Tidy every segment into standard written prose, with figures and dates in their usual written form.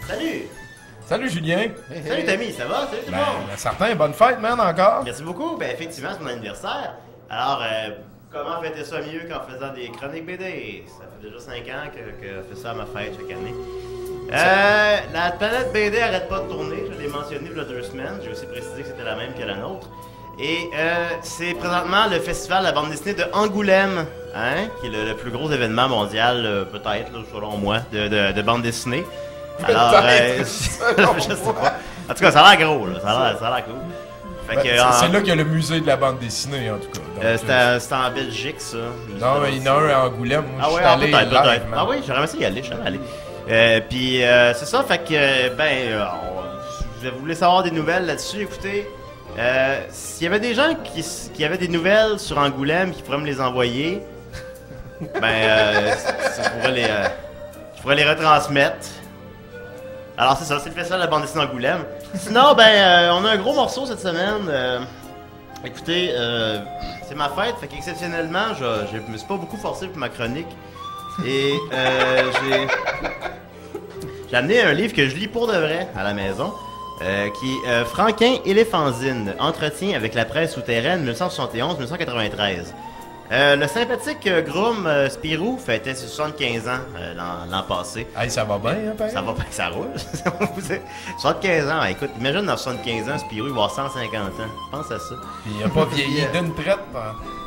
Salut! Salut Julien! Salut Tommy, ça va? Salut tout le monde! Certain, bonne fête, man, encore! Merci beaucoup. Ben effectivement, c'est mon anniversaire. Alors, comment fêter ça mieux qu'en faisant des chroniques BD? Ça fait déjà 5 ans que je fais ça à ma fête chaque année. La planète BD arrête pas de tourner, je l'ai mentionné il y a 2 semaines. J'ai aussi précisé que c'était la même que la nôtre. Et c'est présentement le festival de la bande dessinée de Angoulême, hein, qui est le plus gros événement mondial, peut-être, selon moi, de bande dessinée. Alors, je sais pas. En tout cas, ça a l'air gros, là. Ça a l'air cool. C'est là qu'il y a le musée de la bande dessinée, en tout cas. C'était en Belgique, ça. Non, mais il y en a un à Angoulême. Moi, je suis allé peut-être. Ah oui, j'aurais aimé y aller, je suis allé. Puis, c'est ça, fait que, je voulais savoir des nouvelles là-dessus. Écoutez, s'il y avait des gens qui avaient des nouvelles sur Angoulême qui pourraient me les envoyer, je pourrais les retransmettre. Alors c'est ça, c'est le festival de la bande dessinée Angoulême. Sinon, on a un gros morceau cette semaine. Écoutez, c'est ma fête, fait qu'exceptionnellement, je me suis pas beaucoup forcé pour ma chronique. Et j'ai amené un livre que je lis pour de vrai à la maison, qui est Franquin et les fanzines, entretien avec la presse souterraine 1971-1993. Le sympathique Groom Spirou fêtait ses 75 ans l'an passé. Hey, ça va bien, hein, Ça va bien, ça roule. 75 ans, écoute, imagine dans 75 ans, Spirou, il va avoir 150 ans. Pense à ça. Puis il a pas vieilli d'une traite.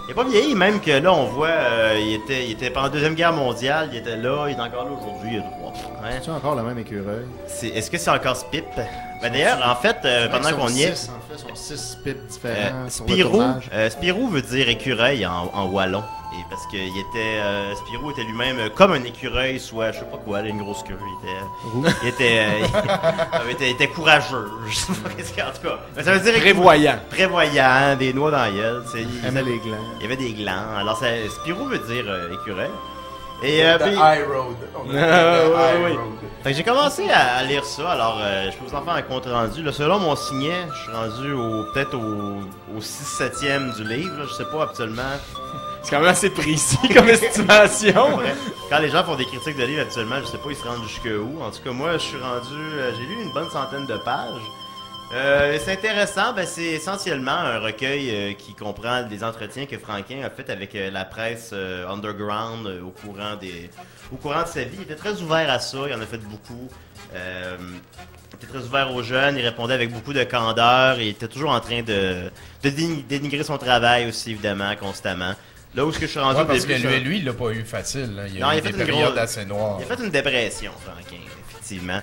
Il a pas vieilli, même que là, on voit, il était pendant la Deuxième Guerre mondiale, il était là, il est encore là aujourd'hui, il y a 3. Ouais. C'est encore le même écureuil. Est-ce que c'est encore Spip? D'ailleurs, en fait, pendant qu'on y est... En fait, sont 6 Spips différents. Spirou veut dire écureuil en wallon. Et parce que Spirou était lui-même comme un écureuil, soit je sais pas quoi, une grosse queue. Il était courageux. Je sais pas qu'est-ce qu'il y a, en tout cas. Mais ça veut dire prévoyant. Prévoyant, des noix dans la gueule. Il aimait les glands. Il y avait des glands. Alors Spirou veut dire écureuil. Et The High Road. Oui. Fait que j'ai commencé à lire ça, alors je peux vous en faire un compte rendu. Là, selon mon signet, je suis rendu peut-être au 6/7e du livre, là, je sais pas habituellement. C'est quand même assez précis comme estimation. Quand les gens font des critiques de livres habituellement, je sais pas ils se rendent jusqu'où. En tout cas, moi je suis rendu, j'ai lu une bonne centaine de pages. C'est intéressant, c'est essentiellement un recueil qui comprend des entretiens que Franquin a fait avec la presse underground au courant de sa vie. Il était très ouvert à ça, il en a fait beaucoup. Il était très ouvert aux jeunes, il répondait avec beaucoup de candeur, il était toujours en train de dénigrer son travail aussi, évidemment, constamment. Là où je suis rendu parce que lui, il l'a pas eu facile. Là. Il a eu des périodes assez noires. Il a fait une dépression, Franquin, effectivement.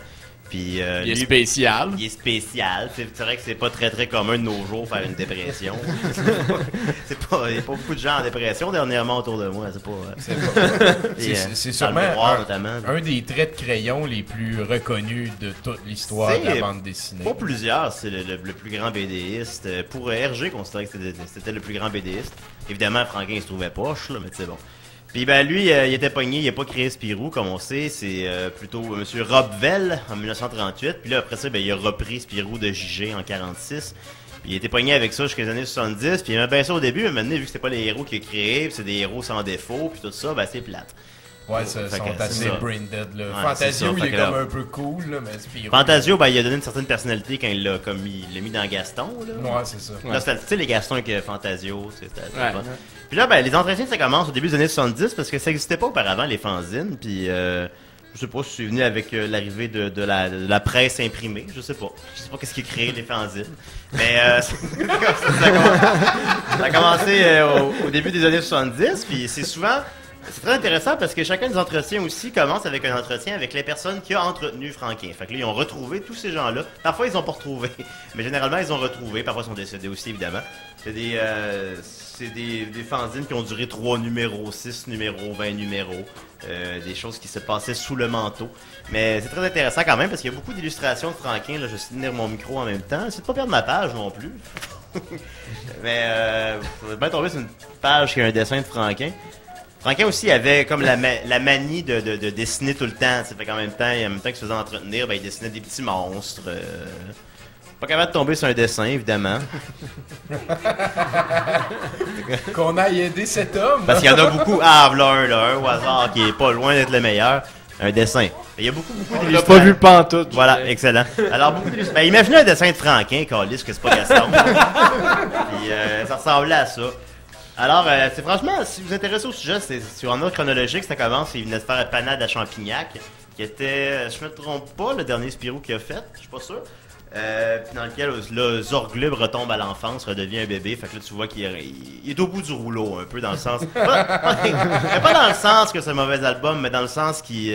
Puis, il est spécial. Il est spécial. C'est vrai que c'est pas très très commun de nos jours faire une dépression. Il n'y a pas beaucoup de gens en dépression dernièrement autour de moi. C'est sûrement un des traits de crayon les plus reconnus de toute l'histoire de la bande dessinée. Pour plusieurs, c'est le plus grand BDiste. Pour Hergé, considérait que c'était le plus grand BDiste. Évidemment, Franquin il se trouvait poche, là, mais c'est bon. Puis lui, il était pogné, il n'a pas créé Spirou, comme on sait, c'est plutôt M. Rob Vell en 1938. Puis là, après ça, il a repris Spirou de JG en 46. Puis il était pogné avec ça jusqu'aux années 70. Puis il aimait bien ça au début, mais maintenant, vu que c'était pas les héros qu'il a créés, puis c'est des héros sans défaut, puis tout ça, c'est plate. Ouais, sont assez brain dead, là. Ouais, Fantasio, il est comme un peu cool, là, mais Spirou... Fantasio, il a donné une certaine personnalité quand il l'a mis dans Gaston, là. Ouais, c'est ça. Là, tu sais, les Gastons avec Fantasio, c'était fun. Puis là, les entretiens, ça commence au début des années 70, parce que ça n'existait pas auparavant, les fanzines, puis... je sais pas si c'est venu avec l'arrivée de la presse imprimée, je sais pas qu'est-ce qui a créé les fanzines, mais ça a commencé au début des années 70, puis c'est souvent C'est très intéressant parce que chacun des entretiens aussi commence avec un entretien avec les personnes qui ont entretenu Franquin. Fait que là, ils ont retrouvé tous ces gens-là. Parfois, ils ont pas retrouvé, mais généralement, ils ont retrouvé. Parfois, ils sont décédés aussi, évidemment. C'est des fanzines qui ont duré 3 numéros, 6 numéros, 20 numéros. Des choses qui se passaient sous le manteau. Mais c'est très intéressant quand même parce qu'il y a beaucoup d'illustrations de Franquin. Là, je vais tenir mon micro en même temps. C'est de pas perdre ma page non plus. Mais vous êtes bien tombé sur une page qui a un dessin de Franquin. Franquin aussi avait comme la manie de dessiner tout le temps. Ça fait qu'en même temps qu'il se faisait entretenir, ben, il dessinait des petits monstres. Pas capable de tomber sur un dessin, évidemment. Qu'on aille aider cet homme. Parce qu'il y en a beaucoup. Ah, voilà un au hasard qui est pas loin d'être le meilleur. Un dessin. Il y a beaucoup d'illustrations. On l'a pas vu pantoute. Voilà, excellent. Alors, beaucoup d'illustrations. Ben, imaginez un dessin de Franquin, Carlis, que c'est pas Gaston. Puis, ça ressemblait à ça. Alors, c'est franchement, si vous vous intéressez au sujet, c'est sur un ordre chronologique, ça commence. Il venait de faire Panade à Champignac, qui était, je me trompe pas, le dernier Spirou qu'il a fait, je suis pas sûr. Puis dans lequel là, Zorglub retombe à l'enfance, redevient un bébé. Fait que là, tu vois qu'il est au bout du rouleau, un peu dans le sens. Pas dans le sens que c'est un mauvais album, mais dans le sens qu'il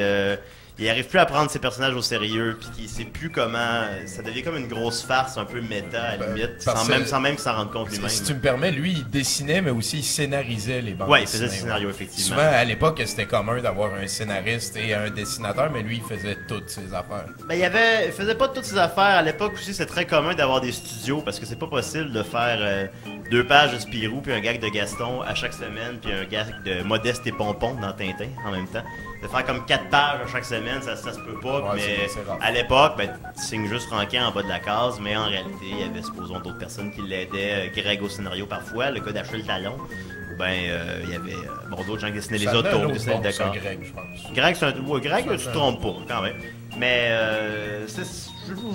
il arrive plus à prendre ses personnages au sérieux, puis qu'il sait plus comment. Ça devient comme une grosse farce un peu méta à la limite, sans même s'en rendre compte lui-même. Si tu me permets, lui, il dessinait, mais aussi il scénarisait les bandes. Ouais, il faisait des scénarios, effectivement. Souvent, à l'époque, c'était commun d'avoir un scénariste et un dessinateur, mais lui, il faisait toutes ses affaires. Ben, il faisait pas toutes ses affaires. À l'époque aussi, c'était très commun d'avoir des studios, parce que c'est pas possible de faire 2 pages de Spirou, puis un gag de Gaston à chaque semaine, puis un gag de Modeste et Pompon dans Tintin en même temps. De faire comme 4 pages à chaque semaine, ça se peut pas, ouais, mais à l'époque, ben, tu signes juste Franquin en bas de la case, mais en réalité, il y avait, supposons, d'autres personnes qui l'aidaient, Greg au scénario parfois, le gars d'Achille Talon, ou ben, il y avait, d'autres gens qui dessinaient les autos, dessinaient le décor. Greg, je pense. Greg, tu te trompes pas, quand même. Mais,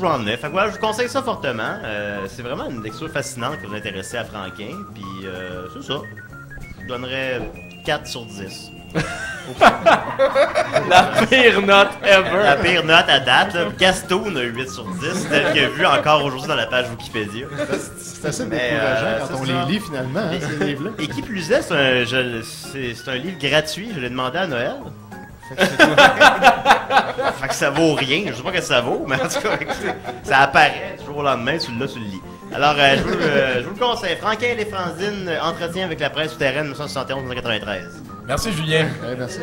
j'en ai. Fait que voilà, je vous conseille ça fortement. C'est vraiment une lecture fascinante que vous intéressez à Franquin, puis c'est ça. Je donnerais 4 sur 10. La pire note ever. La pire note à date. Là. Gaston a 8 sur 10, tel qu'il a vu encore aujourd'hui dans la page Wikipédia. C'est assez décourageant quand on les lit finalement, hein, ces livres-là. Et qui plus est, c'est un livre gratuit. Je l'ai demandé à Noël. Fait que ça vaut rien. Je sais pas ce que ça vaut, mais en tout cas, ça apparaît du jour au lendemain, tu le lis. Alors, je vous le conseille. Franquin et les fanzines, entretien avec la presse souterraine 1971-1993. Merci, Julien. Merci.